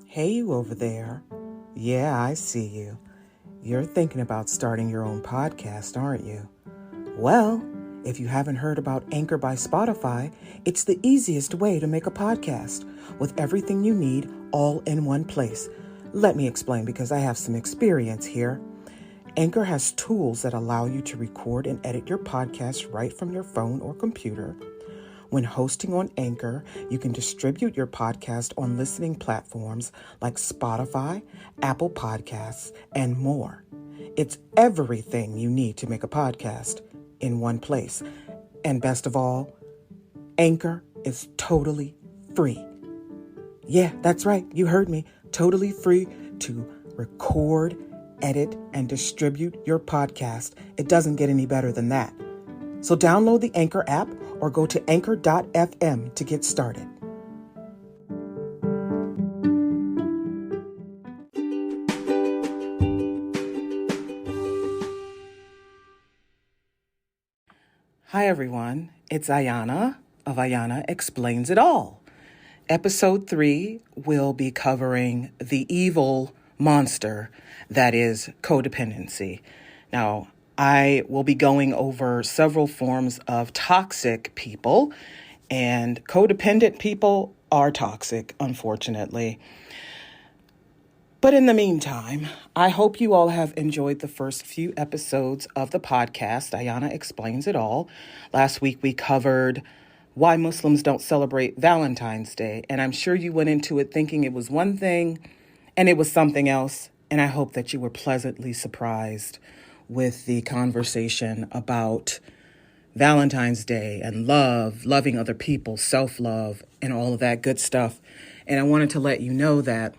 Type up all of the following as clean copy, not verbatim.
Hey, you over there. Yeah, I see you. You're thinking about starting your own podcast, aren't you? Well, if you haven't heard about Anchor by Spotify, it's the easiest way to make a podcast with everything you need all in one place. Let me explain because I have some experience here. Anchor has tools that allow you to record and edit your podcast right from your phone or computer. When hosting on Anchor, you can distribute your podcast on listening platforms like Spotify, Apple Podcasts, and more. It's everything you need to make a podcast in one place. And best of all, Anchor is totally free. Yeah, that's right. You heard me. Totally free to record, edit, and distribute your podcast. It doesn't get any better than that. So download the Anchor app or go to anchor.fm to get started. Hi, everyone. It's Ayana of Ayana Explains It All. Episode 3 will be covering the evil monster that is codependency. Now, I will be going over several forms of toxic people, and codependent people are toxic, unfortunately. But in the meantime, I hope you all have enjoyed the first few episodes of the podcast, Ayana Explains It All. Last week we covered why Muslims don't celebrate Valentine's Day, and I'm sure you went into it thinking it was one thing and it was something else, and I hope that you were pleasantly surprised with the conversation about Valentine's Day and love, loving other people, self-love, and all of that good stuff. And I wanted to let you know that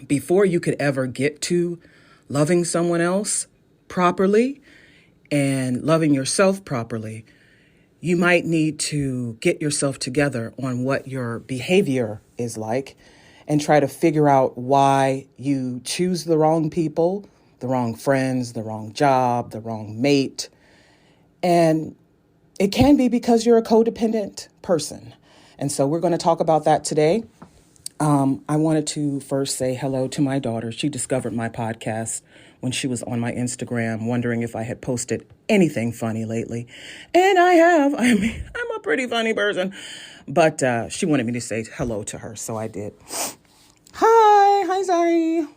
before you could ever get to loving someone else properly and loving yourself properly, you might need to get yourself together on what your behavior is like and try to figure out why you choose the wrong people, the wrong friends, the wrong job, the wrong mate. And it can be because you're a codependent person. And so we're going to talk about that today. I wanted to first say hello to my daughter. She discovered my podcast when she was on my Instagram, wondering if I had posted anything funny lately. And I have. I'm a pretty funny person. But she wanted me to say hello to her, so I did. Hi, Zari.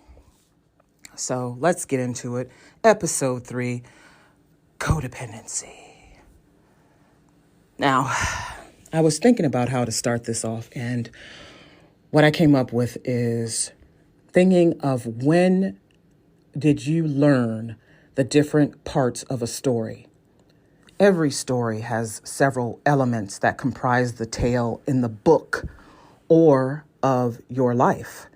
So let's get into it. Episode 3, Codependency. Now, I was thinking about how to start this off, and what I came up with is thinking of when did you learn the different parts of a story? Every story has several elements that comprise the tale in the book or of your life.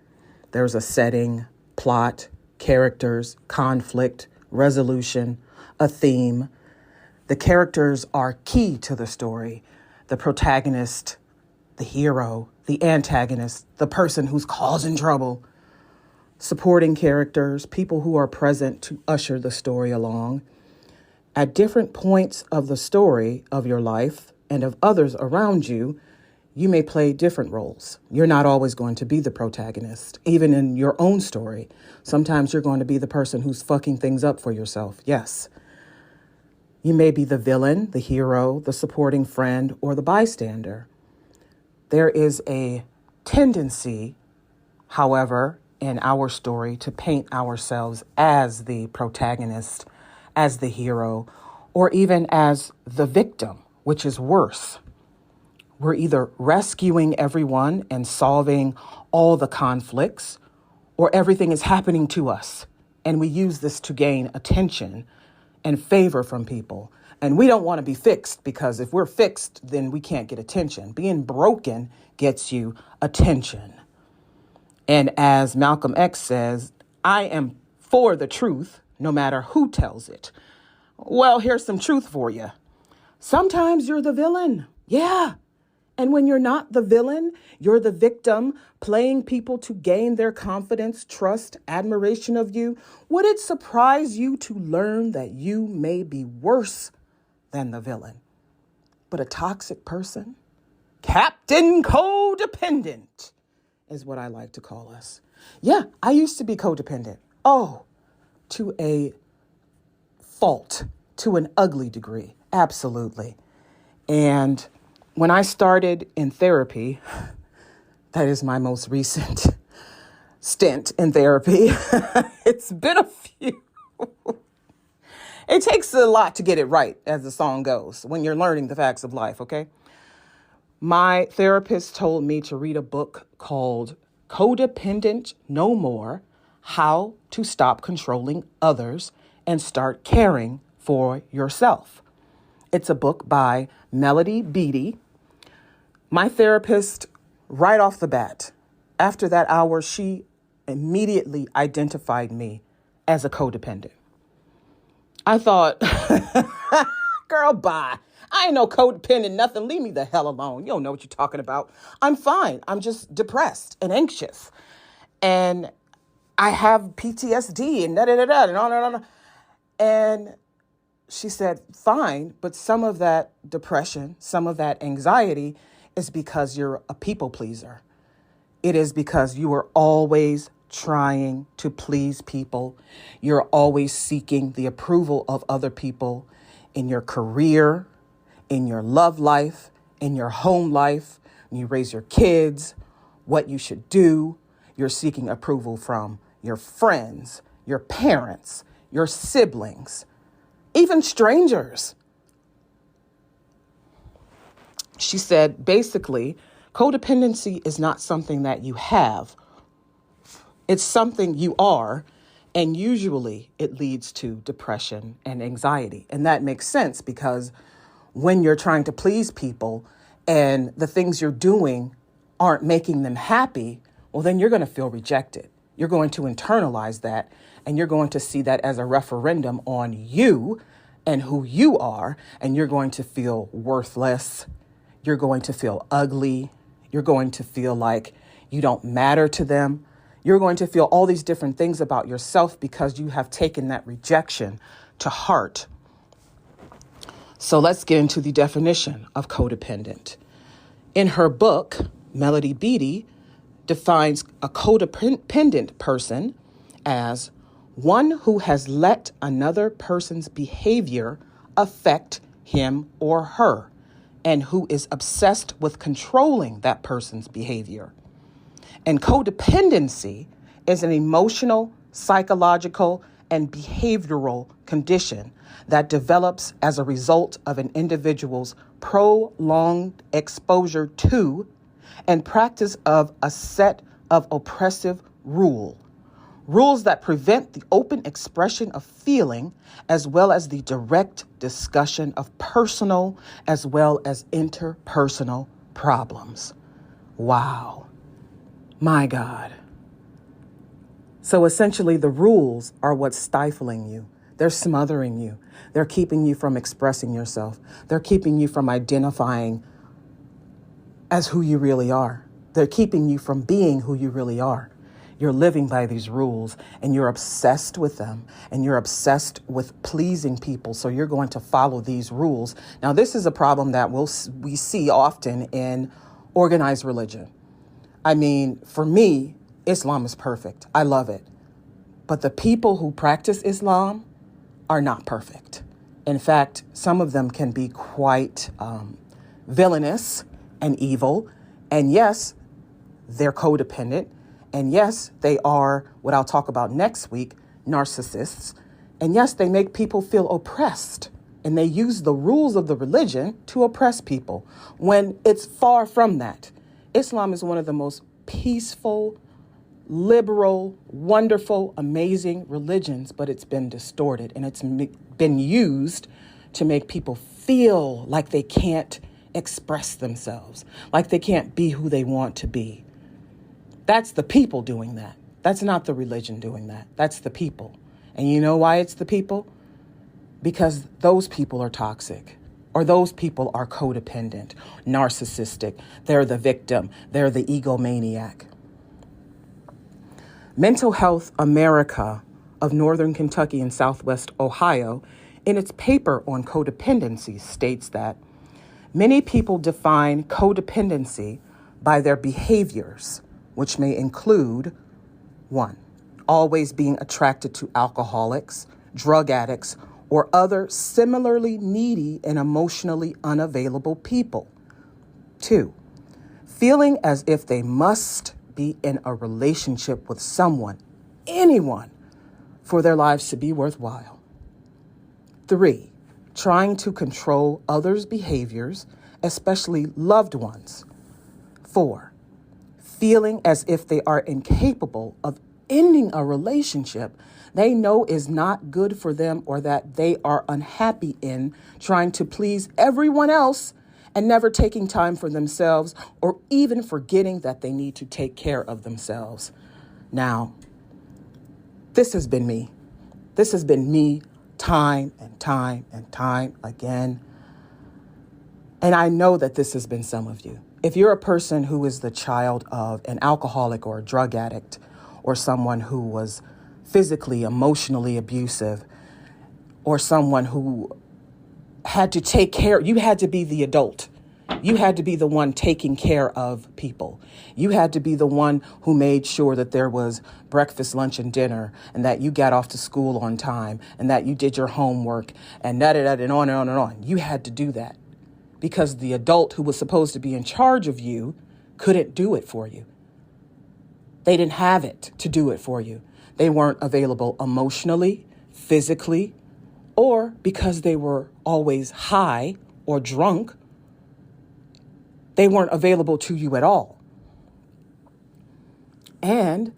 There's a setting, plot, characters, conflict, resolution, a theme. The characters are key to the story. The protagonist, the hero, the antagonist, the person who's causing trouble. Supporting characters, people who are present to usher the story along. At different points of the story of your life and of others around you, you may play different roles. You're not always going to be the protagonist, even in your own story. Sometimes you're going to be the person who's fucking things up for yourself. Yes. You may be the villain, the hero, the supporting friend, or the bystander. There is a tendency, however, in our story to paint ourselves as the protagonist, as the hero, or even as the victim, which is worse. We're either rescuing everyone and solving all the conflicts, or everything is happening to us. And we use this to gain attention and favor from people. And we don't want to be fixed, because if we're fixed, then we can't get attention. Being broken gets you attention. And as Malcolm X says, I am for the truth, no matter who tells it. Well, here's some truth for you. Sometimes you're the villain. Yeah. And when you're not the villain, you're the victim, playing people to gain their confidence, trust, admiration of you. Would it surprise you to learn that you may be worse than the villain? but a toxic person. Captain Codependent is what I like to call us. Yeah, I used to be codependent. Oh, to a fault, to an ugly degree. Absolutely. And when I started in therapy, that is my most recent stint in therapy. It's been a few. It takes a lot to get it right, as the song goes, when you're learning the facts of life, okay? My therapist told me to read a book called Codependent No More: How to Stop Controlling Others and Start Caring for Yourself. It's a book by Melody Beattie. My therapist, right off the bat, after that hour, she immediately identified me as a codependent. I thought, girl, bye. I ain't no codependent, nothing. Leave me the hell alone. You don't know what you're talking about. I'm fine. I'm just depressed and anxious. And I have PTSD and da-da-da-da and on. And she said, fine, but some of that depression, some of that anxiety is because you're a people pleaser. It is because you are always trying to please people. You're always seeking the approval of other people in your career, in your love life, in your home life, when you raise your kids, what you should do. You're seeking approval from your friends, your parents, your siblings, even strangers. She said, basically, codependency is not something that you have. It's something you are, and usually it leads to depression and anxiety. And that makes sense because when you're trying to please people and the things you're doing aren't making them happy, well, then you're going to feel rejected. You're going to internalize that, and you're going to see that as a referendum on you and who you are, and you're going to feel worthless. You're going to feel ugly. You're going to feel like you don't matter to them. You're going to feel all these different things about yourself because you have taken that rejection to heart. So let's get into the definition of codependent. In her book, Melody Beattie defines a codependent person as one who has let another person's behavior affect him or her, and who is obsessed with controlling that person's behavior. And codependency is an emotional, psychological, and behavioral condition that develops as a result of an individual's prolonged exposure to and practice of a set of oppressive rules that prevent the open expression of feeling, as well as the direct discussion of personal as well as interpersonal problems. Wow. My God. So essentially, the rules are what's stifling you. They're smothering you. They're keeping you from expressing yourself. They're keeping you from identifying as who you really are. They're keeping you from being who you really are. You're living by these rules and you're obsessed with them and you're obsessed with pleasing people. So you're going to follow these rules. Now, this is a problem that we see often in organized religion. I mean, for me, Islam is perfect. I love it. But the people who practice Islam are not perfect. In fact, some of them can be quite villainous and evil. And yes, they're codependent. And yes, they are what I'll talk about next week, narcissists. And yes, they make people feel oppressed. And they use the rules of the religion to oppress people when it's far from that. Islam is one of the most peaceful, liberal, wonderful, amazing religions, but it's been distorted and it's been used to make people feel like they can't express themselves, like they can't be who they want to be. That's the people doing that. That's not the religion doing that. That's the people. And you know why it's the people? Because those people are toxic, or those people are codependent, narcissistic. They're the victim. They're the egomaniac. Mental Health America of Northern Kentucky and Southwest Ohio, in its paper on codependency, states that Many people define codependency by their behaviors, which may include 1, always being attracted to alcoholics, drug addicts, or other similarly needy and emotionally unavailable people. 2, feeling as if they must be in a relationship with someone, anyone, for their lives to be worthwhile. 3, trying to control others' behaviors, especially loved ones. 4, feeling as if they are incapable of ending a relationship they know is not good for them or that they are unhappy in, trying to please everyone else and never taking time for themselves or even forgetting that they need to take care of themselves. Now, this has been me. This has been me time and time and time again. And I know that this has been some of you. If you're a person who is the child of an alcoholic or a drug addict or someone who was physically, emotionally abusive or someone who had to take care, you had to be the adult. You had to be the one taking care of people. You had to be the one who made sure that there was breakfast, lunch, and dinner, and that you got off to school on time, and that you did your homework, and and on and on and on. You had to do that because the adult who was supposed to be in charge of you couldn't do it for you. They didn't have it to do it for you. They weren't available emotionally, physically, or because they were always high or drunk, they weren't available to you at all. And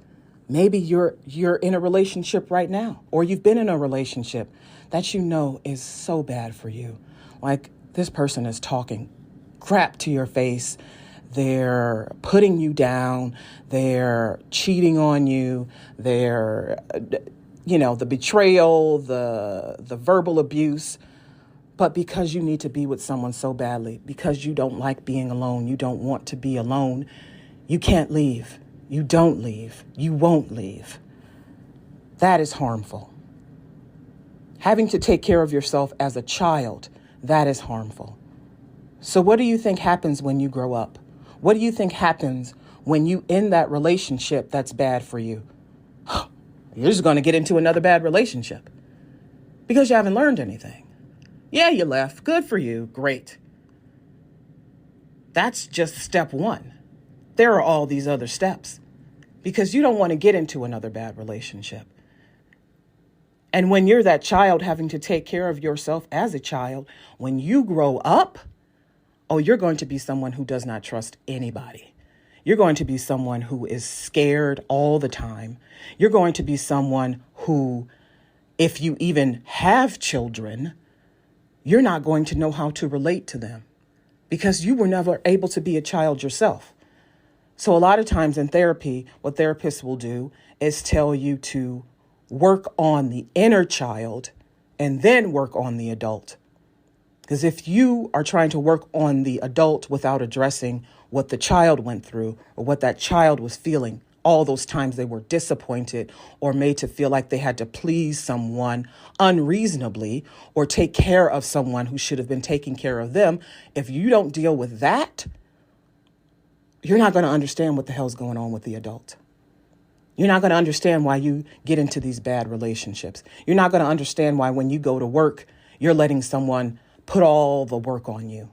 maybe you're in a relationship right now, or you've been in a relationship that you know is so bad for you. Like this person is talking crap to your face. They're putting you down. They're cheating on you. They're, the betrayal, the verbal abuse. But because you need to be with someone so badly, because you don't like being alone, you don't want to be alone, you can't leave. You don't leave. You won't leave. That is harmful. Having to take care of yourself as a child, that is harmful. So what do you think happens when you grow up? What do you think happens when you end that relationship that's bad for you? You're just going to get into another bad relationship because you haven't learned anything. Yeah, you left. Good for you. Great. That's just step 1. There are all these other steps because you don't want to get into another bad relationship. And when you're that child having to take care of yourself as a child, when you grow up, you're going to be someone who does not trust anybody. You're going to be someone who is scared all the time. You're going to be someone who, if you even have children, you're not going to know how to relate to them because you were never able to be a child yourself. So a lot of times in therapy, what therapists will do is tell you to work on the inner child and then work on the adult. Because if you are trying to work on the adult without addressing what the child went through or what that child was feeling, all those times they were disappointed or made to feel like they had to please someone unreasonably or take care of someone who should have been taking care of them, if you don't deal with that, you're not going to understand what the hell's going on with the adult. You're not going to understand why you get into these bad relationships. You're not going to understand why when you go to work, you're letting someone put all the work on you.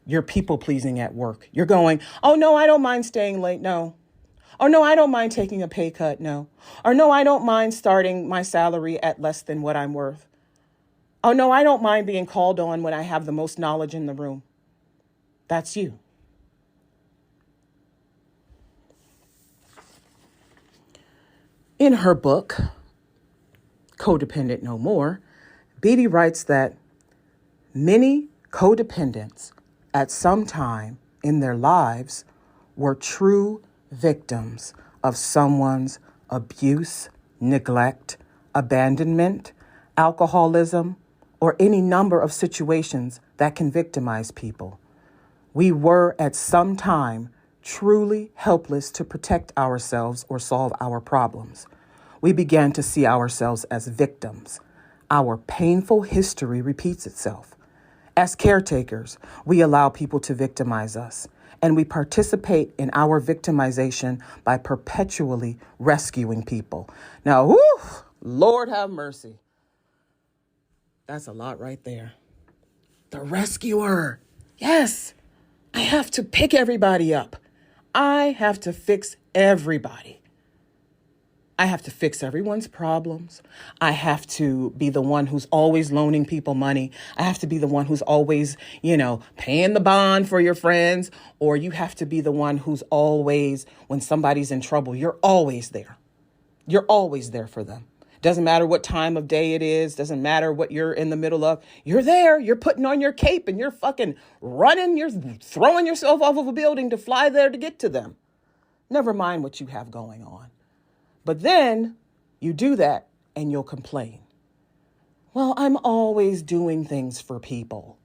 You're people pleasing at work. You're going, oh, no, I don't mind staying late. No. Or no, I don't mind taking a pay cut. No. Or no, I don't mind starting my salary at less than what I'm worth. Oh, no, I don't mind being called on when I have the most knowledge in the room. That's you. In her book, Codependent No More, Beatty writes that many codependents at some time in their lives were true victims of someone's abuse, neglect, abandonment, alcoholism, or any number of situations that can victimize people. We were at some time truly helpless to protect ourselves or solve our problems. We began to see ourselves as victims. Our painful history repeats itself. As caretakers, we allow people to victimize us, and we participate in our victimization by perpetually rescuing people. Now, whew, Lord have mercy. That's a lot right there. The rescuer. Yes, I have to pick everybody up. I have to fix everybody. I have to fix everyone's problems. I have to be the one who's always loaning people money. I have to be the one who's always, paying the bond for your friends. Or you have to be the one who's always, when somebody's in trouble, you're always there. You're always there for them. Doesn't matter what time of day it is. Doesn't matter what you're in the middle of. You're there. You're putting on your cape and you're fucking running. You're throwing yourself off of a building to fly there to get to them. Never mind what you have going on. But then you do that and you'll complain. Well, I'm always doing things for people.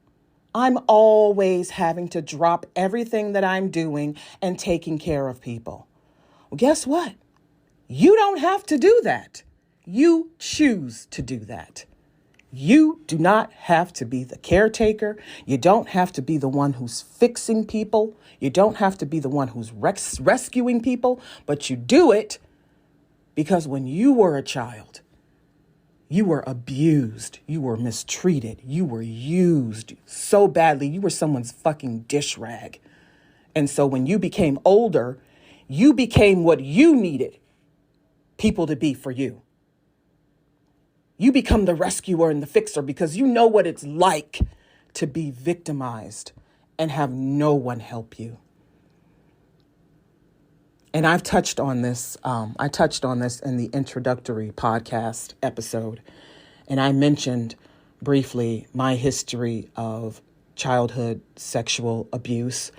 I'm always having to drop everything that I'm doing and taking care of people. Well, guess what? You don't have to do that. You choose to do that. You do not have to be the caretaker. You don't have to be the one who's fixing people. You don't have to be the one who's rescuing people, but you do it because when you were a child, you were abused, you were mistreated, you were used so badly, you were someone's fucking dish rag. And so when you became older, you became what you needed people to be for you. You become the rescuer and the fixer because you know what it's like to be victimized and have no one help you. And I've touched on this. I touched on this in the introductory podcast episode. And I mentioned briefly my history of childhood sexual abuse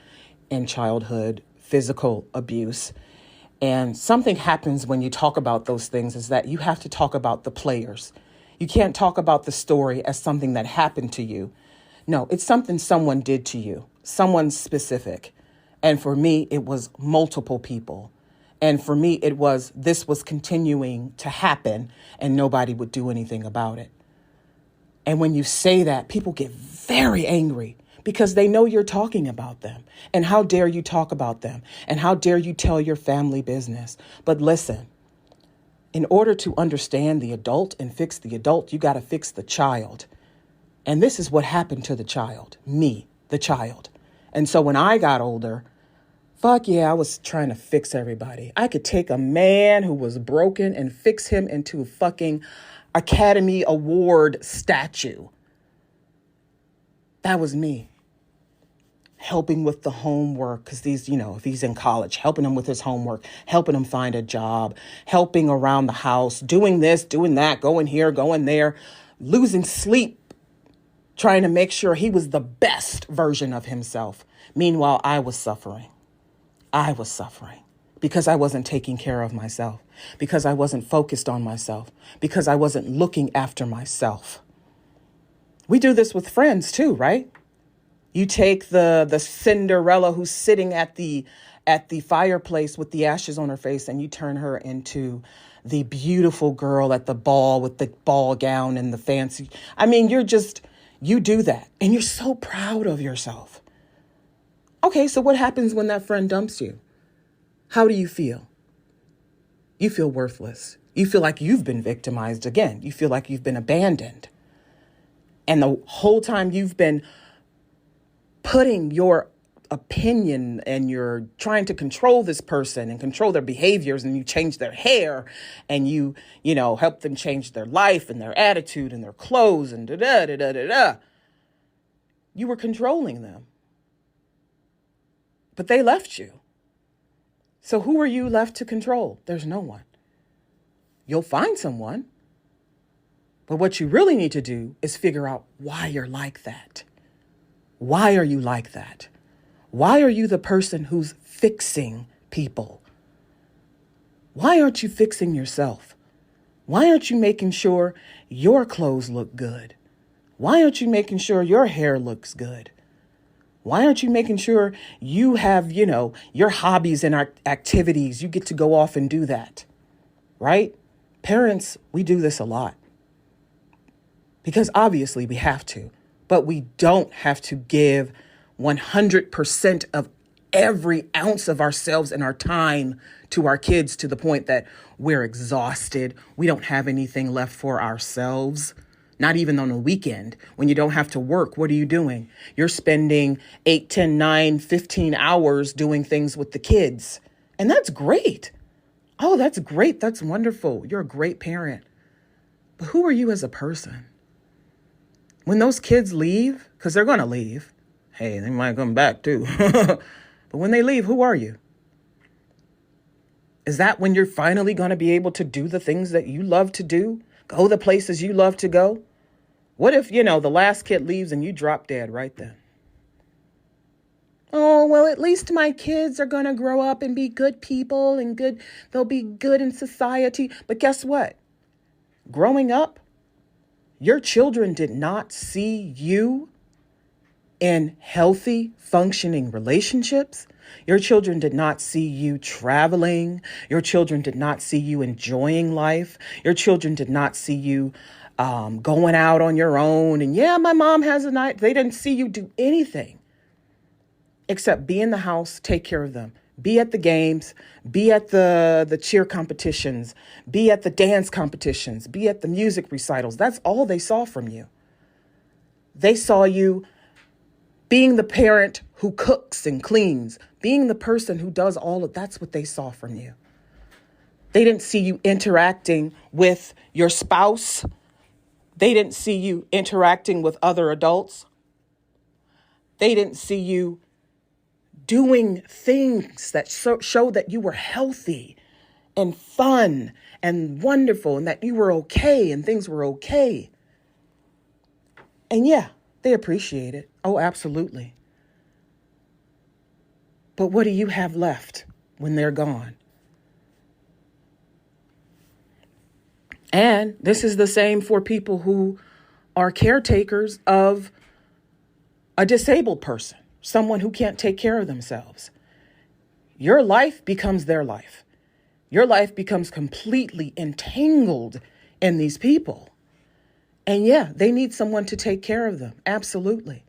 and childhood physical abuse. And something happens when you talk about those things is that you have to talk about the players. You can't talk about the story as something that happened to you. No, it's something someone did to you, someone specific. And for me, it was multiple people. And for me, this was continuing to happen and nobody would do anything about it. And when you say that, people get very angry because they know you're talking about them. And how dare you talk about them? And how dare you tell your family business? But listen, in order to understand the adult and fix the adult, you got to fix the child. And this is what happened to the child, me, the child. And so when I got older, fuck yeah, I was trying to fix everybody. I could take a man who was broken and fix him into a fucking Academy Award statue. That was me. Helping with the homework, because if he's in college, helping him with his homework, helping him find a job, helping around the house, doing this, doing that, going here, going there, losing sleep, trying to make sure he was the best version of himself. Meanwhile, I was suffering because I wasn't taking care of myself, because I wasn't focused on myself, because I wasn't looking after myself. We do this with friends too, right? You take the Cinderella who's sitting at the fireplace with the ashes on her face and you turn her into the beautiful girl at the ball with the ball gown and the fancy. I mean, you do that and you're so proud of yourself. Okay, so what happens when that friend dumps you? How do you feel? You feel worthless. You feel like you've been victimized again. You feel like you've been abandoned. And the whole time you've been putting your opinion and you're trying to control this person and control their behaviors, and you change their hair and you help them change their life and their attitude and their clothes and da-da-da-da-da-da. You were controlling them. But they left you. So who are you left to control? There's no one. You'll find someone. But what you really need to do is figure out why you're like that. Why are you like that? Why are you the person who's fixing people? Why aren't you fixing yourself? Why aren't you making sure your clothes look good? Why aren't you making sure your hair looks good? Why aren't you making sure you have, your hobbies and activities? You get to go off and do that, right? Parents, we do this a lot because obviously we have to. But we don't have to give 100% of every ounce of ourselves and our time to our kids to the point that we're exhausted. We don't have anything left for ourselves. Not even on a weekend when you don't have to work. What are you doing? You're spending 8, 10, 9, 15 hours doing things with the kids. And that's great. Oh, that's great. That's wonderful. You're a great parent. But who are you as a person? When those kids leave, because they're going to leave. Hey, they might come back too. But when they leave, who are you? Is that when you're finally going to be able to do the things that you love to do? Go the places you love to go? What if, the last kid leaves and you drop dead right then? Oh, well, at least my kids are going to grow up and be good people and good. They'll be good in society. But guess what? Growing up, your children did not see you in healthy, functioning relationships. Your children did not see you traveling. Your children did not see you enjoying life. Your children did not see you going out on your own. And yeah, my mom has a night. They didn't see you do anything except be in the house, take care of them. Be at the games, be at the cheer competitions, be at the dance competitions, be at the music recitals. That's all they saw from you. They saw you being the parent who cooks and cleans, being the person who does all of that's what they saw from you. They didn't see you interacting with your spouse. They didn't see you interacting with other adults. They didn't see you doing things that show that you were healthy and fun and wonderful and that you were okay and things were okay. And yeah, they appreciate it. Oh, absolutely. But what do you have left when they're gone? And this is the same for people who are caretakers of a disabled person, someone who can't take care of themselves. Your life becomes their life. Your life becomes completely entangled in these people. And yeah, they need someone to take care of them. Absolutely.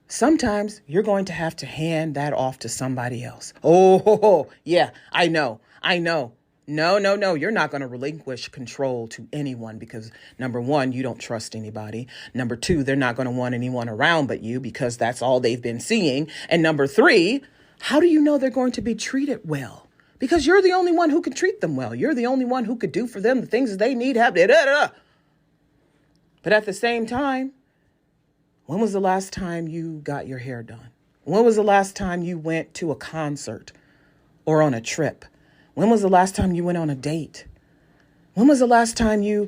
Sometimes you're going to have to hand that off to somebody else. Oh, yeah, I know. No, you're not going to relinquish control to anyone because number one, you don't trust anybody. Number two, they're not going to want anyone around but you because that's all they've been seeing. And number three, how do you know they're going to be treated well? Because you're the only one who can treat them well. You're the only one who could do for them the things that they need. But at the same time, when was the last time you got your hair done? When was the last time you went to a concert or on a trip? When was the last time you went on a date? When was the last time you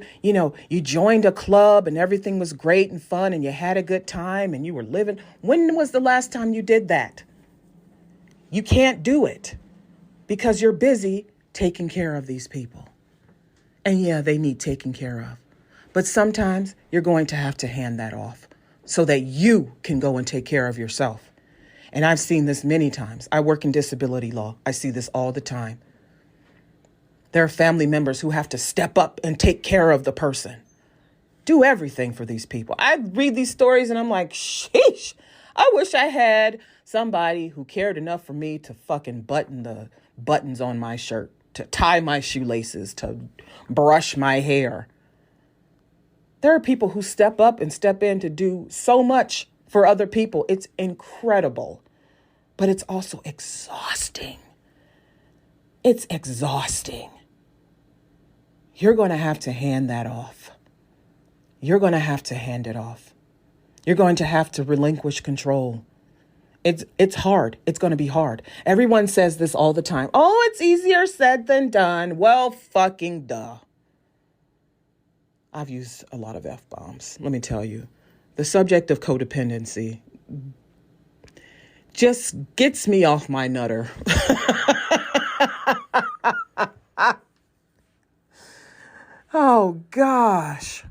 joined a club and everything was great and fun and you had a good time and you were living? When was the last time you did that? You can't do it because you're busy taking care of these people. And yeah, they need taken care of. But sometimes you're going to have to hand that off so that you can go and take care of yourself. And I've seen this many times. I work in disability law. I see this all the time. There are family members who have to step up and take care of the person. Do everything for these people. I read these stories and I'm like, sheesh, I wish I had somebody who cared enough for me to fucking button the buttons on my shirt, to tie my shoelaces, to brush my hair. There are people who step up and step in to do so much for other people. It's incredible, but it's also exhausting. It's exhausting. You're going to have to hand that off. You're going to have to hand it off. You're going to have to relinquish control. It's hard. It's going to be hard. Everyone says this all the time. Oh, it's easier said than done. Well, fucking duh. I've used a lot of F-bombs. Let me tell you, the subject of codependency just gets me off my nutter. Oh, gosh.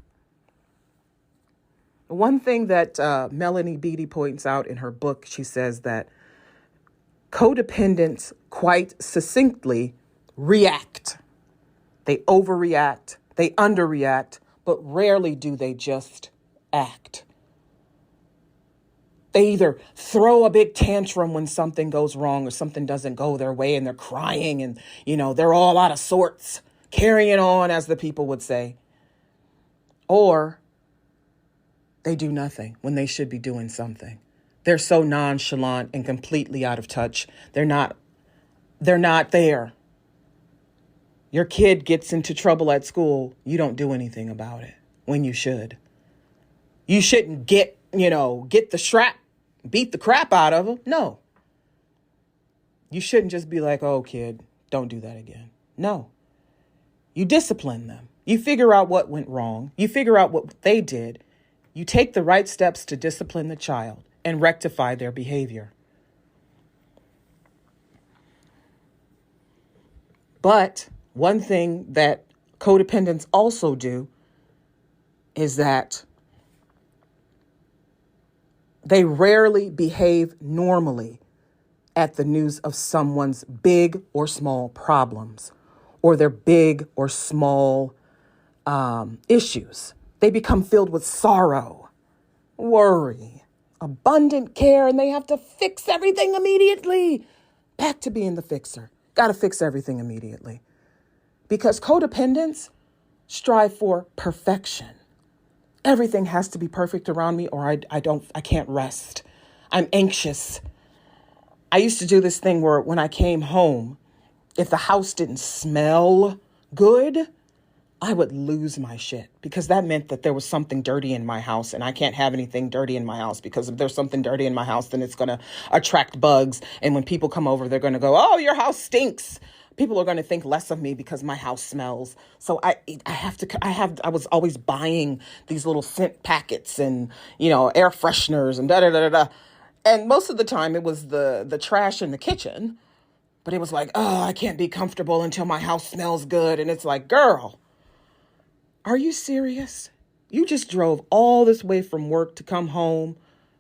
One thing that Melanie Beattie points out in her book, she says that codependents quite succinctly react. They overreact, they underreact, but rarely do they just act. They either throw a big tantrum when something goes wrong or something doesn't go their way, and they're crying and, they're all out of sorts, carrying on, as the people would say. Or they do nothing when they should be doing something. They're so nonchalant and completely out of touch. They're not there. Your kid gets into trouble at school. You don't do anything about it when you should. You shouldn't get the strap, beat the crap out of them. No. You shouldn't just be like, oh, kid, don't do that again. No. You discipline them. You figure out what went wrong. You figure out what they did. You take the right steps to discipline the child and rectify their behavior. But one thing that codependents also do is that they rarely behave normally at the news of someone's big or small problems or their big or small issues. They become filled with sorrow, worry, abundant care, and they have to fix everything immediately. Back to being the fixer. Got to fix everything immediately. Because codependents strive for perfection. Everything has to be perfect around me or I can't rest. I'm anxious. I used to do this thing where when I came home, if the house didn't smell good, I would lose my shit because that meant that there was something dirty in my house, and I can't have anything dirty in my house because if there's something dirty in my house, then it's going to attract bugs. And when people come over, they're going to go, oh, your house stinks. People are going to think less of me because my house smells. So I was always buying these little scent packets and, air fresheners and da-da-da-da-da. And most of the time it was the trash in the kitchen, but it was like, oh, I can't be comfortable until my house smells good. And it's like, girl, are you serious? You just drove all this way from work to come home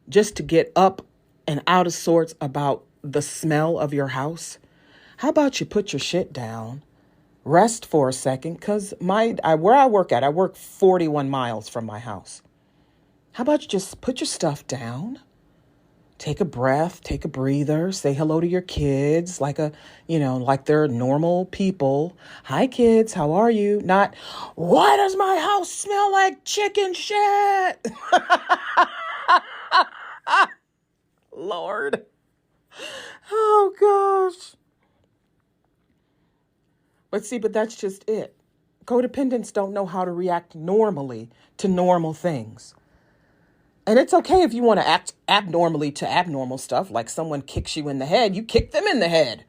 just to get up and out of sorts about the smell of your house? How about you put your shit down, rest for a second, because where I work 41 miles from my house. How about you just put your stuff down, take a breath, take a breather, say hello to your kids like they're normal people. Hi, kids, how are you? Not, why does my house smell like chicken shit? Lord. Oh, gosh. But that's just it. Codependents don't know how to react normally to normal things. And it's okay if you want to act abnormally to abnormal stuff, like someone kicks you in the head, you kick them in the head.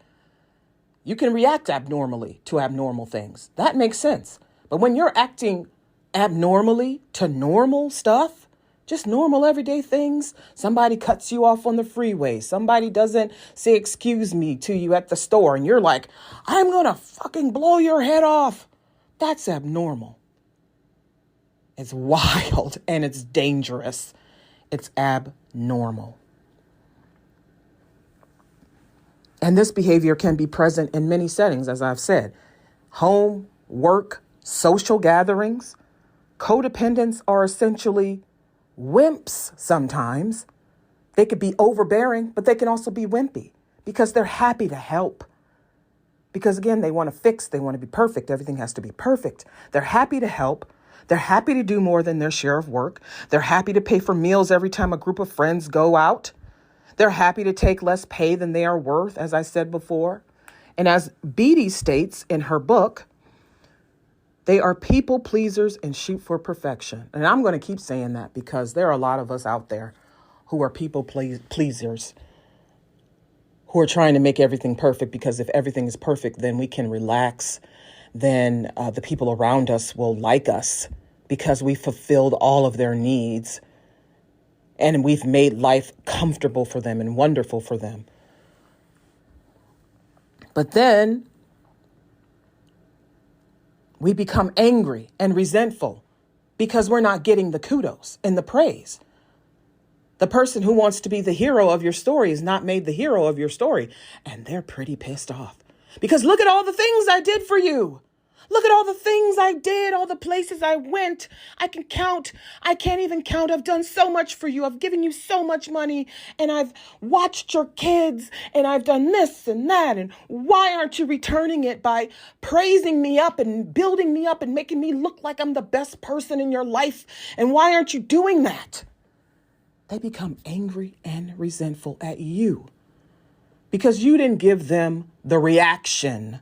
You can react abnormally to abnormal things. That makes sense. But when you're acting abnormally to normal stuff, just normal everyday things, somebody cuts you off on the freeway, somebody doesn't say excuse me to you at the store, and you're like, I'm going to fucking blow your head off. That's abnormal. It's wild and it's dangerous. It's abnormal. And this behavior can be present in many settings, as I've said. Home, work, social gatherings. Codependents are essentially wimps sometimes. They could be overbearing, but they can also be wimpy because they're happy to help. Because again, they want to fix, they want to be perfect. Everything has to be perfect. They're happy to help. They're happy to do more than their share of work. They're happy to pay for meals every time a group of friends go out. They're happy to take less pay than they are worth, as I said before. And as Beatty states in her book, they are people pleasers and shoot for perfection. And I'm going to keep saying that because there are a lot of us out there who are people pleasers, who are trying to make everything perfect, because if everything is perfect, then we can relax. Then the people around us will like us because we fulfilled all of their needs and we've made life comfortable for them and wonderful for them. But then we become angry and resentful because we're not getting the kudos and the praise. The person who wants to be the hero of your story is not made the hero of your story, and they're pretty pissed off because look at all the things I did for you. Look at all the things I did, all the places I went. I can count. I can't even count. I've done so much for you. I've given you so much money, and I've watched your kids, and I've done this and that. And why aren't you returning it by praising me up and building me up and making me look like I'm the best person in your life? And why aren't you doing that? They become angry and resentful at you because you didn't give them the reaction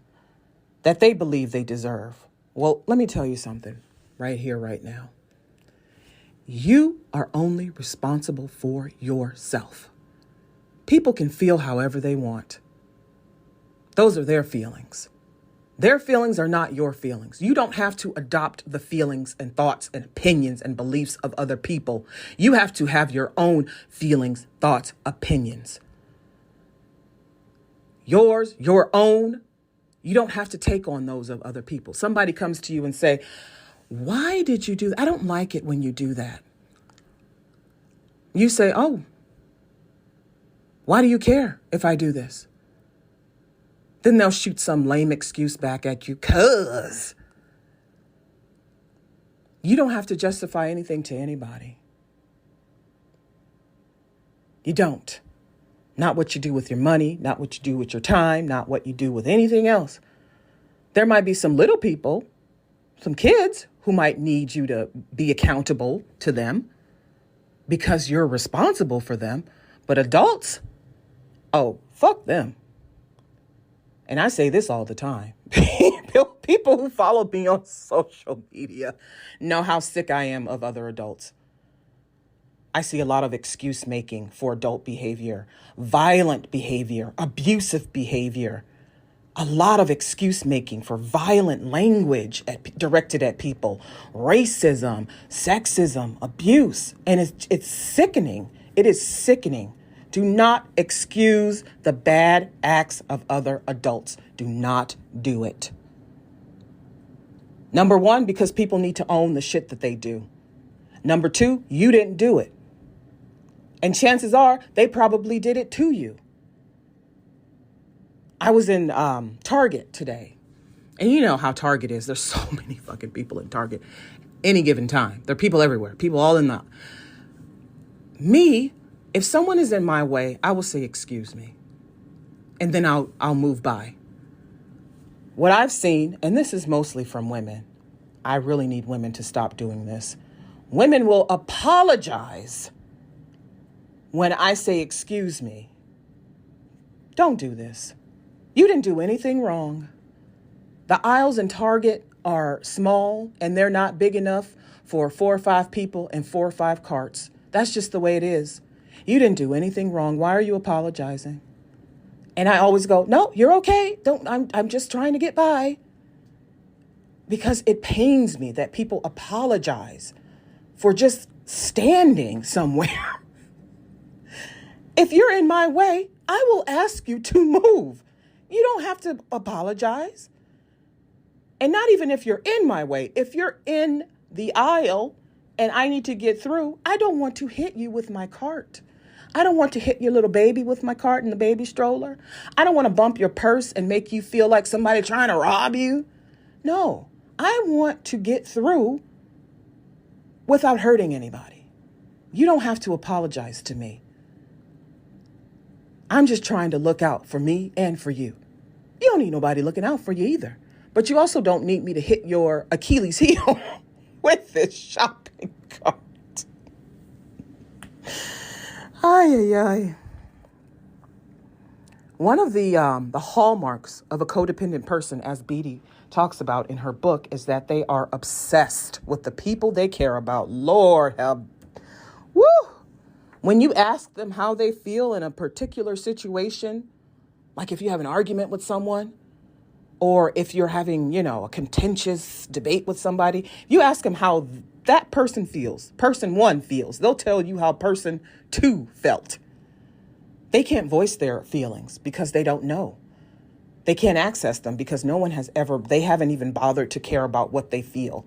that they believe they deserve. Well, let me tell you something right here, right now. You are only responsible for yourself. People can feel however they want. Those are their feelings. Their feelings are not your feelings. You don't have to adopt the feelings and thoughts and opinions and beliefs of other people. You have to have your own feelings, thoughts, opinions. Yours, your own. You don't have to take on those of other people. Somebody comes to you and say, why did you do that? I don't like it when you do that. You say, oh, why do you care if I do this? Then they'll shoot some lame excuse back at you, 'cause you don't have to justify anything to anybody. You don't. Not what you do with your money, not what you do with your time, not what you do with anything else. There might be some little people, some kids who might need you to be accountable to them because you're responsible for them. But adults, oh, fuck them. And I say this all the time. People who follow me on social media know how sick I am of other adults. I see a lot of excuse making for adult behavior, violent behavior, abusive behavior, a lot of excuse making for violent language directed at people, racism, sexism, abuse. And it's sickening. It is sickening. Do not excuse the bad acts of other adults. Do not do it. Number one, because people need to own the shit that they do. Number two, you didn't do it. And chances are they probably did it to you. I was in Target today. And you know how Target is. There's so many fucking people in Target any given time. There are people everywhere. People all in the... Me, if someone is in my way, I will say, excuse me. And then I'll move by. What I've seen, and this is mostly from women. I really need women to stop doing this. Women will apologize when I say, excuse me. Don't do this. You didn't do anything wrong. The aisles in Target are small and they're not big enough for 4 or 5 people and 4 or 5 carts. That's just the way it is. You didn't do anything wrong. Why are you apologizing? And I always go, no, you're okay. I'm just trying to get by. Because it pains me that people apologize for just standing somewhere. If you're in my way, I will ask you to move. You don't have to apologize. And not even if you're in my way. If you're in the aisle and I need to get through, I don't want to hit you with my cart. I don't want to hit your little baby with my cart and the baby stroller. I don't want to bump your purse and make you feel like somebody trying to rob you. No, I want to get through without hurting anybody. You don't have to apologize to me. I'm just trying to look out for me and for you. You don't need nobody looking out for you either. But you also don't need me to hit your Achilles heel with this shopping cart. Ay, ay, ay. One of the hallmarks of a codependent person, as Beatty talks about in her book, is that they are obsessed with the people they care about. Lord have, woo! When you ask them how they feel in a particular situation, like if you have an argument with someone, or if you're having, a contentious debate with somebody, you ask them how that person feels. Person 1 feels. They'll tell you how person 2 felt. They can't voice their feelings because they don't know. They can't access them because they haven't even bothered to care about what they feel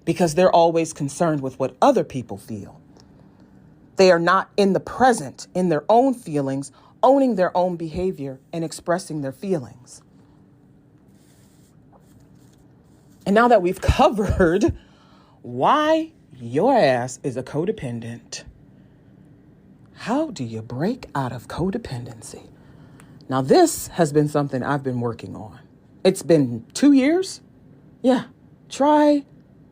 because they're always concerned with what other people feel. They are not in the present, in their own feelings, owning their own behavior and expressing their feelings. And now that we've covered why your ass is a codependent, how do you break out of codependency? Now, this has been something I've been working on. It's been 2 years. Yeah.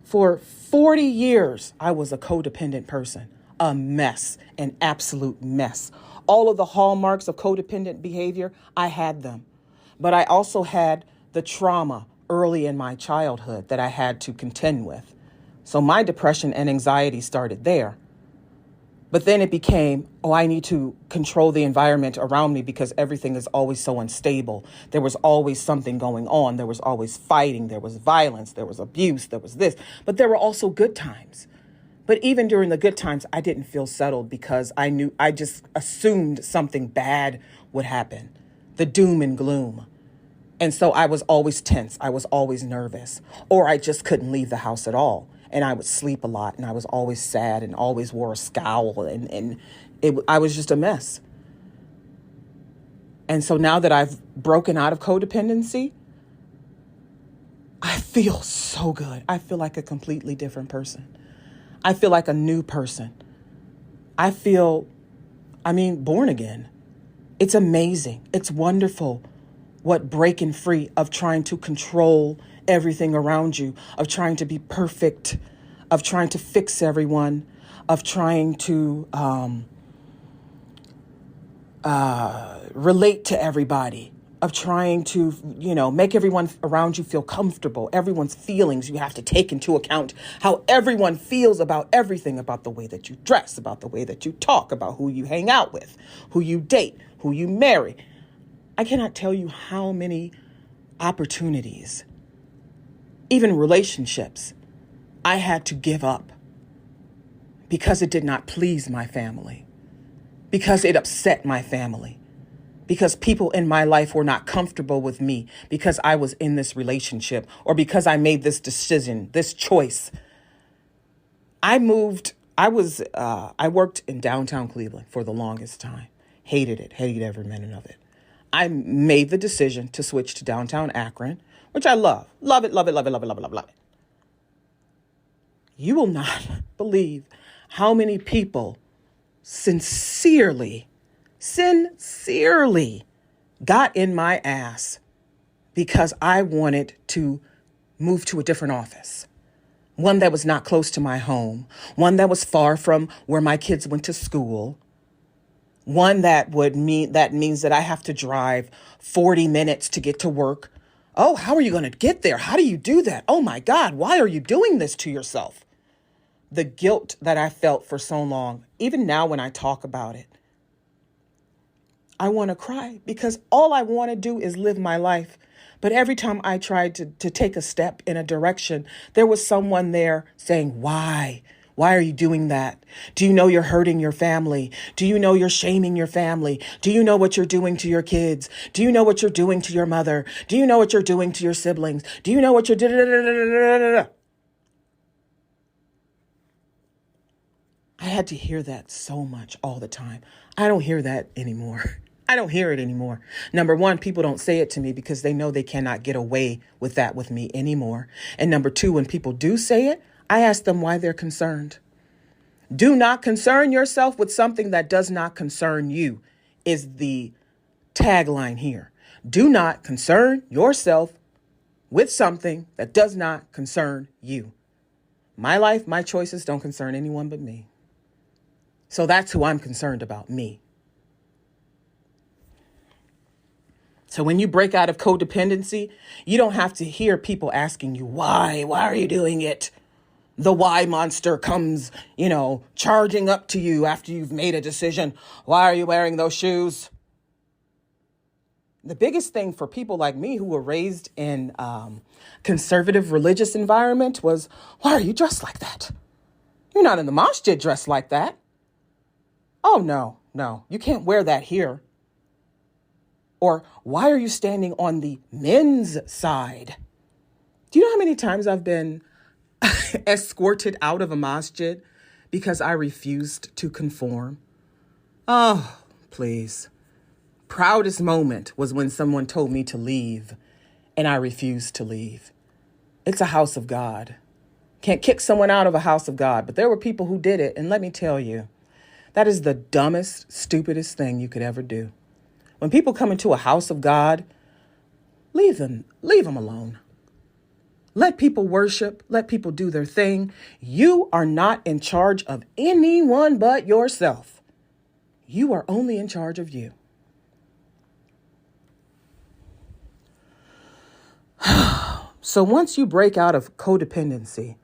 For 40 years, I was a codependent person. A mess, an absolute mess. All of the hallmarks of codependent behavior, I had them. But I also had the trauma early in my childhood that I had to contend with. So my depression and anxiety started there. But then it became, I need to control the environment around me because everything is always so unstable. There was always something going on. There was always fighting. There was violence. There was abuse. There was this. But there were also good times. But even during the good times, I didn't feel settled because I just assumed something bad would happen. The doom and gloom. And so I was always tense. I was always nervous. Or I just couldn't leave the house at all. And I would sleep a lot, and I was always sad and always wore a scowl, and I was just a mess. And so now that I've broken out of codependency, I feel so good. I feel like a completely different person. I feel like a new person. I feel, born again. It's amazing. It's wonderful what breaking free of trying to control everything around you, of trying to be perfect, of trying to fix everyone, of trying to relate to everybody, of trying to, make everyone around you feel comfortable. Everyone's feelings, you have to take into account how everyone feels about everything, about the way that you dress, about the way that you talk, about who you hang out with, who you date, who you marry. I cannot tell you how many opportunities, even relationships, I had to give up because it did not please my family, because it upset my family, because people in my life were not comfortable with me because I was in this relationship or because I made this decision, this choice. I worked in downtown Cleveland for the longest time. Hated it, hated every minute of it. I made the decision to switch to downtown Akron, which I love. Love it, love it, love it, love it, love it, love it, love it. You will not believe how many people sincerely got in my ass because I wanted to move to a different office. One that was not close to my home. One that was far from where my kids went to school. One that means that I have to drive 40 minutes to get to work. Oh, how are you going to get there? How do you do that? Oh my God, why are you doing this to yourself? The guilt that I felt for so long, even now when I talk about it, I want to cry because all I want to do is live my life. But every time I tried to take a step in a direction, there was someone there saying, why? Why are you doing that? Do you know you're hurting your family? Do you know you're shaming your family? Do you know what you're doing to your kids? Do you know what you're doing to your mother? Do you know what you're doing to your siblings? Do you know what you're doing? I had to hear that so much all the time. I don't hear that anymore. I don't hear it anymore. Number one, people don't say it to me because they know they cannot get away with that with me anymore. And number two, when people do say it, I ask them why they're concerned. Do not concern yourself with something that does not concern you is the tagline here. Do not concern yourself with something that does not concern you. My life, my choices don't concern anyone but me. So that's who I'm concerned about, me. So when you break out of codependency, you don't have to hear people asking you, why? Why are you doing it? The why monster comes, charging up to you after you've made a decision. Why are you wearing those shoes? The biggest thing for people like me who were raised in conservative religious environment was, why are you dressed like that? You're not in the masjid dressed like that. Oh, no, you can't wear that here. Or why are you standing on the men's side? Do you know how many times I've been escorted out of a masjid because I refused to conform? Oh, please. Proudest moment was when someone told me to leave and I refused to leave. It's a house of God. Can't kick someone out of a house of God, but there were people who did it. And let me tell you, that is the dumbest, stupidest thing you could ever do. When people come into a house of God, leave them alone. Let people worship. Let people do their thing. You are not in charge of anyone but yourself. You are only in charge of you. So once you break out of codependency,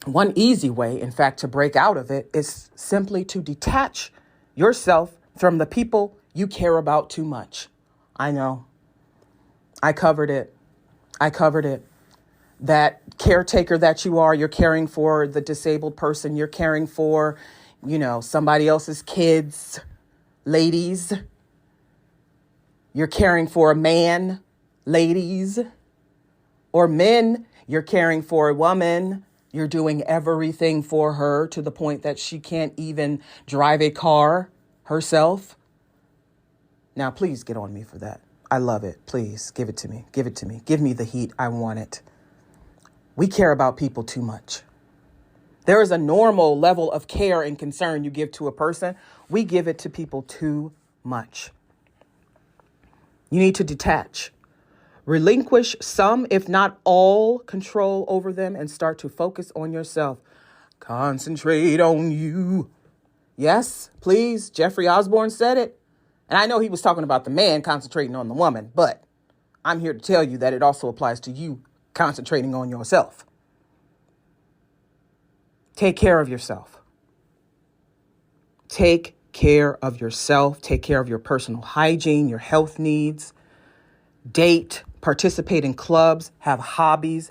one easy way, in fact, to break out of it is simply to detach yourself from the people you care about too much. I know. I covered it. That caretaker that you are, you're caring for the disabled person. You're caring for, somebody else's kids, ladies. You're caring for a man, ladies. Or men, you're caring for a woman. You're doing everything for her to the point that she can't even drive a car herself. Now, please get on me for that. I love it. Please give it to me. Give it to me. Give me the heat. I want it. We care about people too much. There is a normal level of care and concern you give to a person. We give it to people too much. You need to detach. Relinquish some, if not all, control over them and start to focus on yourself. Concentrate on you. Yes, please. Jeffrey Osborne said it. And I know he was talking about the man concentrating on the woman, but I'm here to tell you that it also applies to you concentrating on yourself. Take care of yourself. Take care of yourself. Take care of your personal hygiene, your health needs. Date, participate in clubs, have hobbies.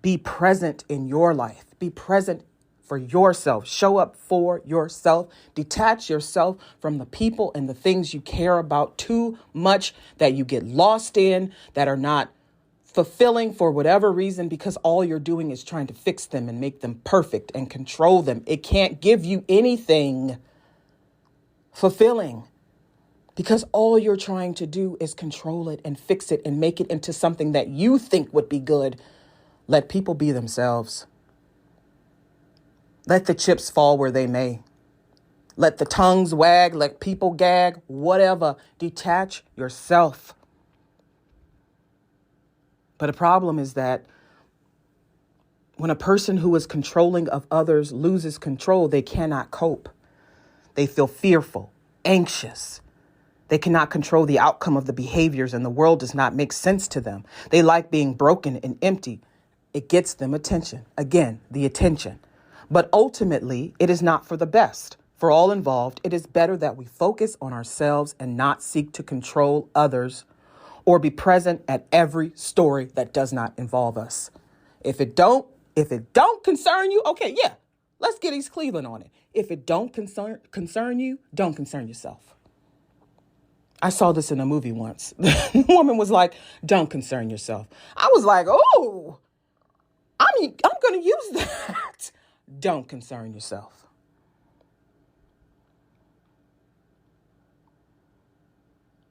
Be present in your life. Be present for yourself. Show up for yourself. Detach yourself from the people and the things you care about too much that you get lost in, that are not fulfilling for whatever reason, because all you're doing is trying to fix them and make them perfect and control them. It can't give you anything fulfilling, because all you're trying to do is control it and fix it and make it into something that you think would be good. Let people be themselves. Let the chips fall where they may. Let the tongues wag, let people gag, whatever. Detach yourself. But the problem is that when a person who is controlling of others loses control, they cannot cope. They feel fearful, anxious. They cannot control the outcome of the behaviors, and the world does not make sense to them. They like being broken and empty. It gets them attention. Again, the attention. But ultimately, it is not for the best. For all involved, it is better that we focus on ourselves and not seek to control others or be present at every story that does not involve us. If it don't concern you, okay, yeah, let's get East Cleveland on it. If it don't concern you, don't concern yourself. I saw this in a movie once. The woman was like, don't concern yourself. I was like, oh, I'm going to use that. Don't concern yourself.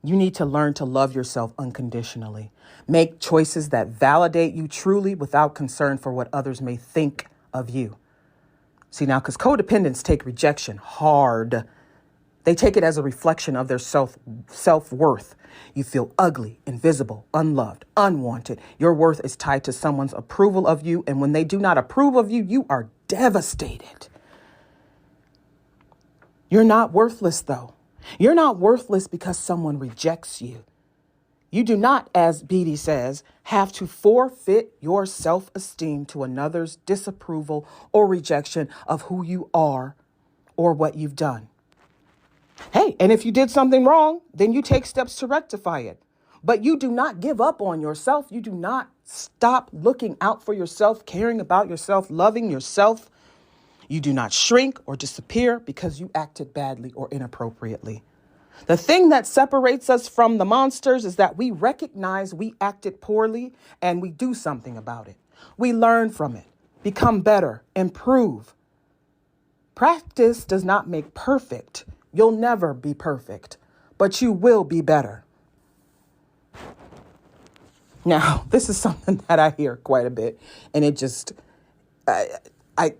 You need to learn to love yourself unconditionally. Make choices that validate you truly without concern for what others may think of you. See, now, because codependents take rejection hard. They take it as a reflection of their self-worth. You feel ugly, invisible, unloved, unwanted. Your worth is tied to someone's approval of you. And when they do not approve of you, you are devastated. You're not worthless, though. You're not worthless because someone rejects you. You do not, as Beatty says, have to forfeit your self-esteem to another's disapproval or rejection of who you are or what you've done. Hey, and if you did something wrong, then you take steps to rectify it. But you do not give up on yourself. You do not stop looking out for yourself, caring about yourself, loving yourself. You do not shrink or disappear because you acted badly or inappropriately. The thing that separates us from the monsters is that we recognize we acted poorly and we do something about it. We learn from it, become better, improve. Practice does not make perfect. You'll never be perfect, but you will be better. Now, this is something that I hear quite a bit, and it just, I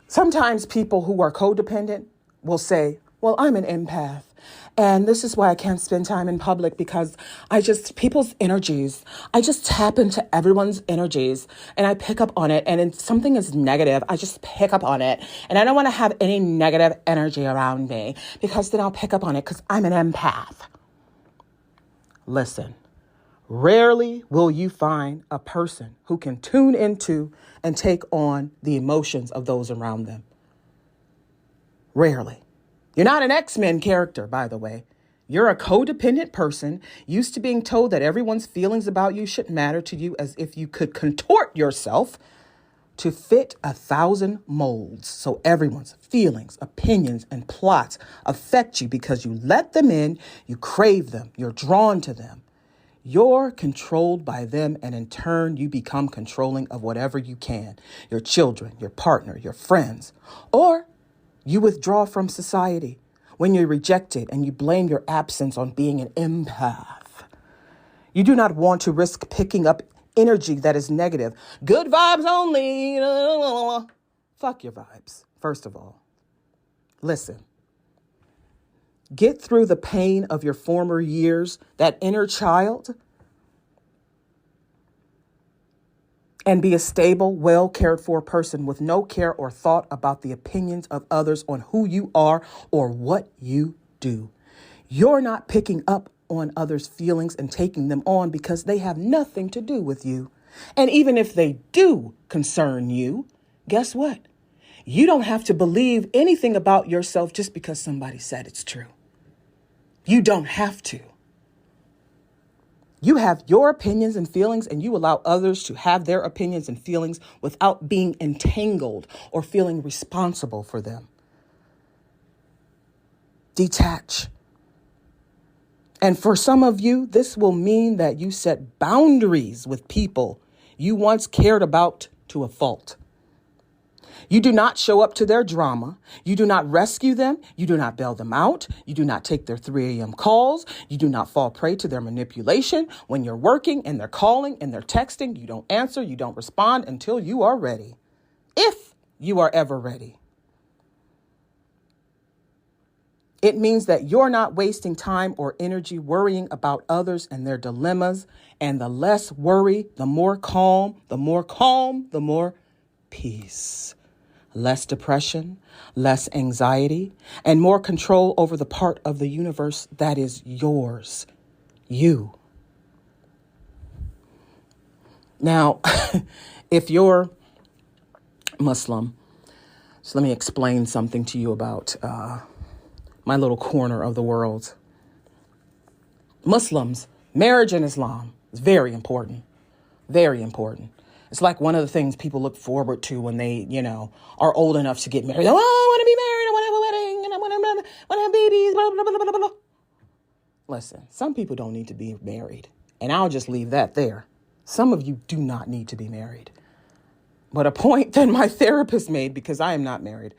sometimes people who are codependent will say, well, I'm an empath. And this is why I can't spend time in public because people's energies, I just tap into everyone's energies and I pick up on it. And if something is negative, I just pick up on it. And I don't want to have any negative energy around me because then I'll pick up on it because I'm an empath. Listen, rarely will you find a person who can tune into and take on the emotions of those around them. Rarely. You're not an X-Men character, by the way. You're a codependent person used to being told that everyone's feelings about you shouldn't matter to you, as if you could contort yourself to fit 1,000 molds. So everyone's feelings, opinions, and plots affect you because you let them in, you crave them, you're drawn to them. You're controlled by them, and in turn, you become controlling of whatever you can. Your children, your partner, your friends, or you withdraw from society when you're rejected and you blame your absence on being an empath. You do not want to risk picking up energy that is negative. Good vibes only. Fuck your vibes, first of all. Listen. Get through the pain of your former years, that inner child, and be a stable, well cared for person with no care or thought about the opinions of others on who you are or what you do. You're not picking up on others' feelings and taking them on because they have nothing to do with you. And even if they do concern you, guess what? You don't have to believe anything about yourself just because somebody said it's true. You don't have to. You have your opinions and feelings, and you allow others to have their opinions and feelings without being entangled or feeling responsible for them. Detach. And for some of you, this will mean that you set boundaries with people you once cared about to a fault. You do not show up to their drama. You do not rescue them. You do not bail them out. You do not take their 3 a.m. calls. You do not fall prey to their manipulation. When you're working and they're calling and they're texting, you don't answer. You don't respond until you are ready. If you are ever ready. It means that you're not wasting time or energy worrying about others and their dilemmas. And the less worry, the more calm, the more peace. Less depression, less anxiety, and more control over the part of the universe that is yours, you. Now, if you're Muslim, so let me explain something to you about my little corner of the world. Muslims, marriage in Islam is very important, very important. It's like one of the things people look forward to when they, are old enough to get married. Oh, I want to be married. I want to have a wedding. And I want to have babies. Blah, blah, blah, blah, blah. Listen, some people don't need to be married. And I'll just leave that there. Some of you do not need to be married. But a point that my therapist made, because I am not married,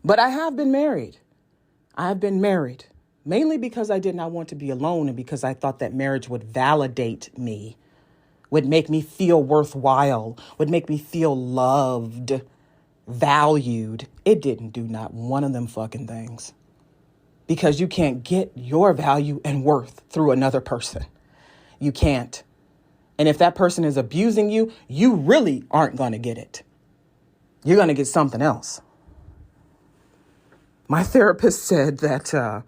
but I have been married. I've been married mainly because I did not want to be alone and because I thought that marriage would validate me. Would make me feel worthwhile, would make me feel loved, valued. It didn't do not one of them fucking things. Because you can't get your value and worth through another person. You can't. And if that person is abusing you, you really aren't going to get it. You're going to get something else. My therapist said that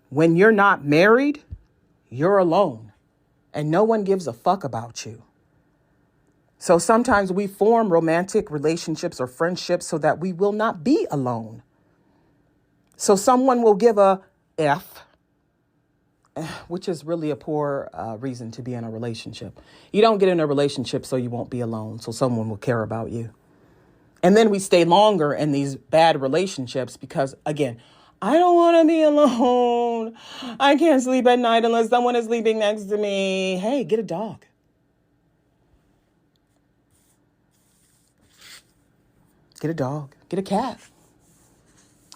when you're not married, you're alone. And no one gives a fuck about you. So sometimes we form romantic relationships or friendships so that we will not be alone. So someone will give a F, which is really a poor reason to be in a relationship. You don't get in a relationship so you won't be alone, so someone will care about you. And then we stay longer in these bad relationships because, again, I don't want to be alone. I can't sleep at night unless someone is sleeping next to me. Hey, get a dog. Get a dog. Get a cat.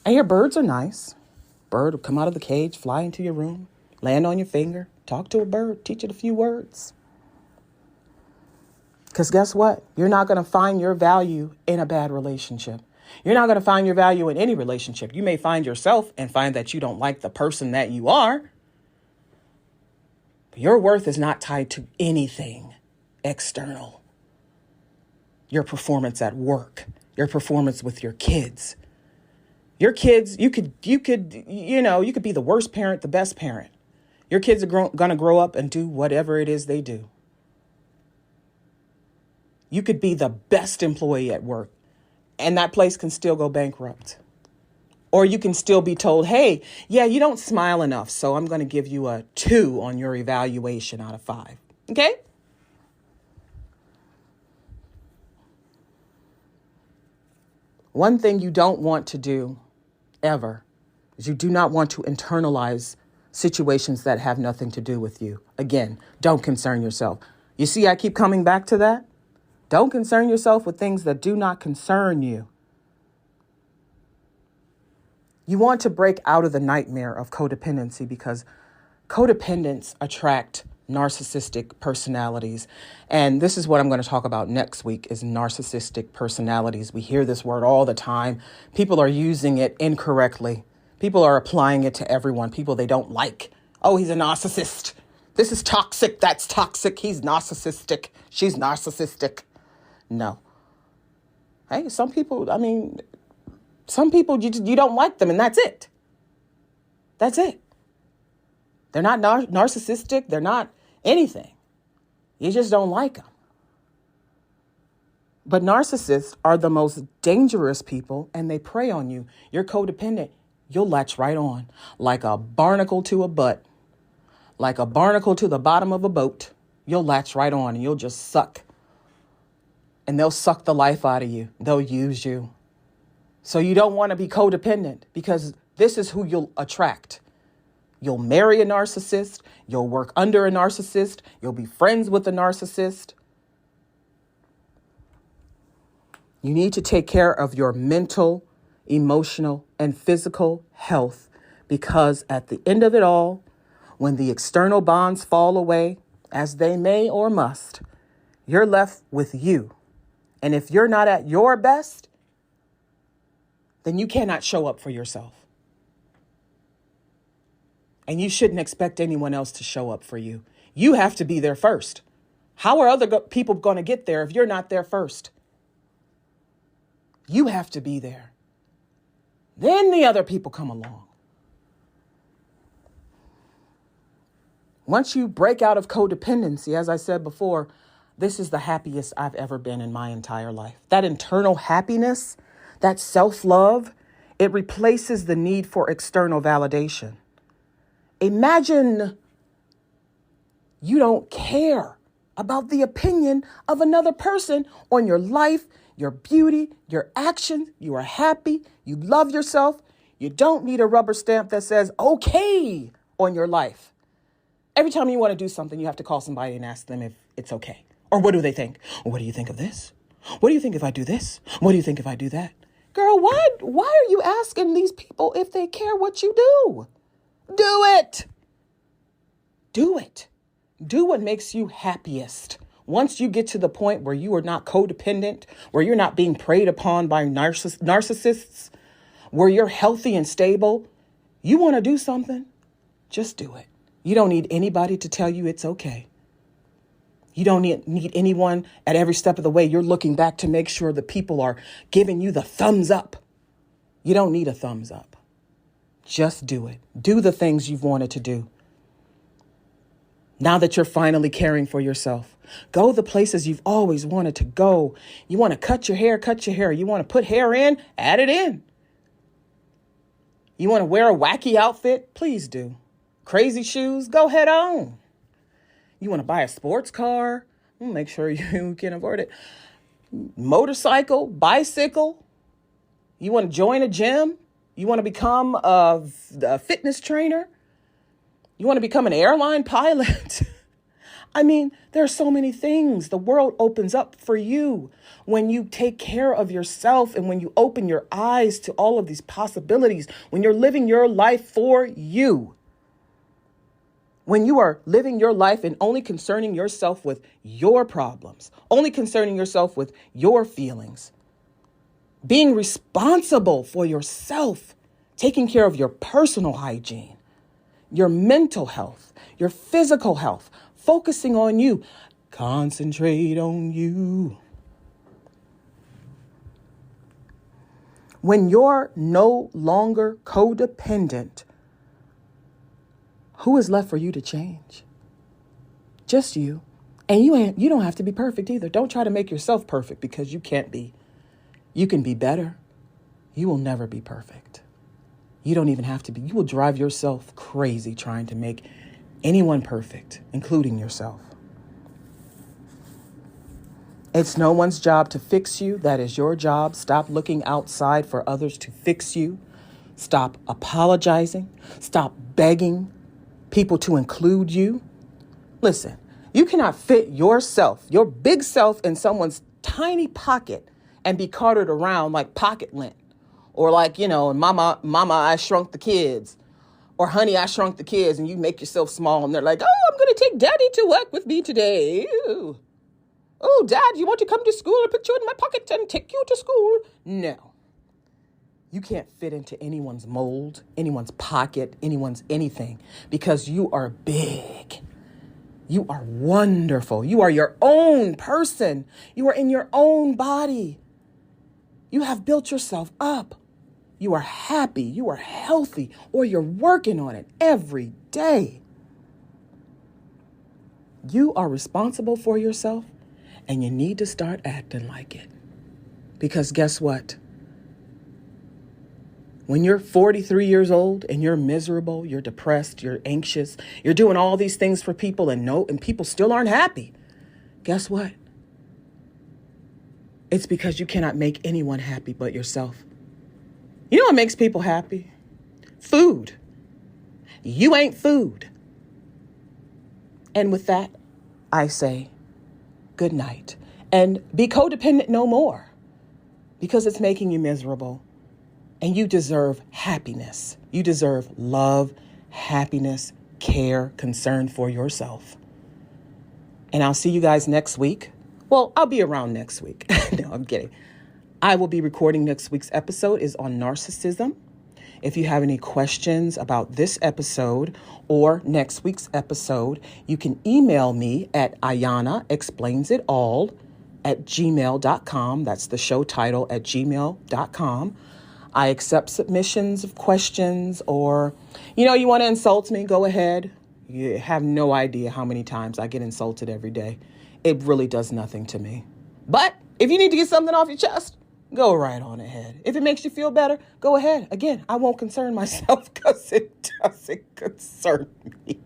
I hear birds are nice. Bird will come out of the cage, fly into your room, Land on your finger, talk to a bird, teach it a few words. Because guess what? You're not going to find your value in a bad relationship. You're not going to find your value in any relationship. You may find yourself and find that you don't like the person that you are. But your worth is not tied to anything external. Your performance at work, your performance with your kids. Your kids, you could be the worst parent, the best parent. Your kids are going to grow up and do whatever it is they do. You could be the best employee at work, and that place can still go bankrupt. Or you can still be told, hey, yeah, you don't smile enough, so I'm going to give you a 2 on your evaluation out of 5. Okay? One thing you don't want to do ever is you do not want to internalize situations that have nothing to do with you. Again, don't concern yourself. You see, I keep coming back to that. Don't concern yourself with things that do not concern you. You want to break out of the nightmare of codependency because codependents attract narcissistic personalities. And this is what I'm going to talk about next week is narcissistic personalities. We hear this word all the time. People are using it incorrectly. People are applying it to everyone, people they don't like. Oh, he's a narcissist. This is toxic. That's toxic. He's narcissistic. She's narcissistic. No. Hey, some people you don't like them and that's it. That's it. They're not narcissistic. They're not anything. You just don't like them. But narcissists are the most dangerous people and they prey on you. You're codependent. You'll latch right on like a barnacle to a butt, like a barnacle to the bottom of a boat. You'll latch right on and you'll just suck. And they'll suck the life out of you. They'll use you. So you don't want to be codependent because this is who you'll attract. You'll marry a narcissist. You'll work under a narcissist. You'll be friends with a narcissist. You need to take care of your mental, emotional, and physical health because at the end of it all, when the external bonds fall away, as they may or must, you're left with you. And if you're not at your best, then you cannot show up for yourself. And you shouldn't expect anyone else to show up for you. You have to be there first. How are other people going to get there if you're not there first? You have to be there. Then the other people come along. Once you break out of codependency, as I said before, this is the happiest I've ever been in my entire life. That internal happiness, that self-love, it replaces the need for external validation. Imagine you don't care about the opinion of another person on your life, your beauty, your actions. You are happy. You love yourself. You don't need a rubber stamp that says okay on your life. Every time you want to do something, you have to call somebody and ask them if it's okay. Or what do they think? What do you think of this? What do you think if I do this? What do you think if I do that? Girl, why are you asking these people if they care what you do? Do it. Do it. Do what makes you happiest. Once you get to the point where you are not codependent, where you're not being preyed upon by narcissists, where you're healthy and stable, you want to do something, just do it. You don't need anybody to tell you it's okay. You don't need anyone at every step of the way. You're looking back to make sure the people are giving you the thumbs up. You don't need a thumbs up. Just do it. Do the things you've wanted to do. Now that you're finally caring for yourself, go the places you've always wanted to go. You want to cut your hair, cut your hair. You want to put hair in, add it in. You want to wear a wacky outfit? Please do. Crazy shoes? Go head on. You want to buy a sports car? Make sure you can afford it. Motorcycle, bicycle. You want to join a gym? You want to become a fitness trainer? You want to become an airline pilot? I mean, there are so many things. The world opens up for you when you take care of yourself and when you open your eyes to all of these possibilities, when you're living your life for you. When you are living your life and only concerning yourself with your problems, only concerning yourself with your feelings, being responsible for yourself, taking care of your personal hygiene, your mental health, your physical health, focusing on you, concentrate on you. When you're no longer codependent, who is left for you to change? Just you. And you don't have to be perfect either. Don't try to make yourself perfect because you can't be. You can be better. You will never be perfect. You don't even have to be. You will drive yourself crazy trying to make anyone perfect, including yourself. It's no one's job to fix you. That is your job. Stop looking outside for others to fix you. Stop apologizing. Stop begging people to include you. Listen, you cannot fit yourself, your big self, in someone's tiny pocket and be carted around like pocket lint. Or like, mama, I shrunk the kids. Or honey, I shrunk the kids, and you make yourself small and they're like, oh, I'm going to take daddy to work with me today. Ew. Oh, dad, you want to come to school? I'll put you in my pocket and take you to school. No. You can't fit into anyone's mold, anyone's pocket, anyone's anything, because you are big. You are wonderful. You are your own person. You are in your own body. You have built yourself up. You are happy. You are healthy, or you're working on it every day. You are responsible for yourself, and you need to start acting like it. Because guess what? When you're 43 years old and you're miserable, you're depressed, you're anxious, you're doing all these things for people and people still aren't happy. Guess what? It's because you cannot make anyone happy but yourself. You know what makes people happy? Food. You ain't food. And with that, I say good night. And be codependent no more, because it's making you miserable. And you deserve happiness. You deserve love, happiness, care, concern for yourself. And I'll see you guys next week. Well, I'll be around next week. No, I'm kidding. I will be recording next week's episode is on narcissism. If you have any questions about this episode or next week's episode, you can email me at Ayana Explains It All at gmail.com. That's the show title, at gmail.com. I accept submissions of questions, or, you want to insult me, go ahead. You have no idea how many times I get insulted every day. It really does nothing to me. But if you need to get something off your chest, go right on ahead. If it makes you feel better, go ahead. Again, I won't concern myself because it doesn't concern me.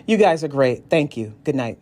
You guys are great. Thank you. Good night.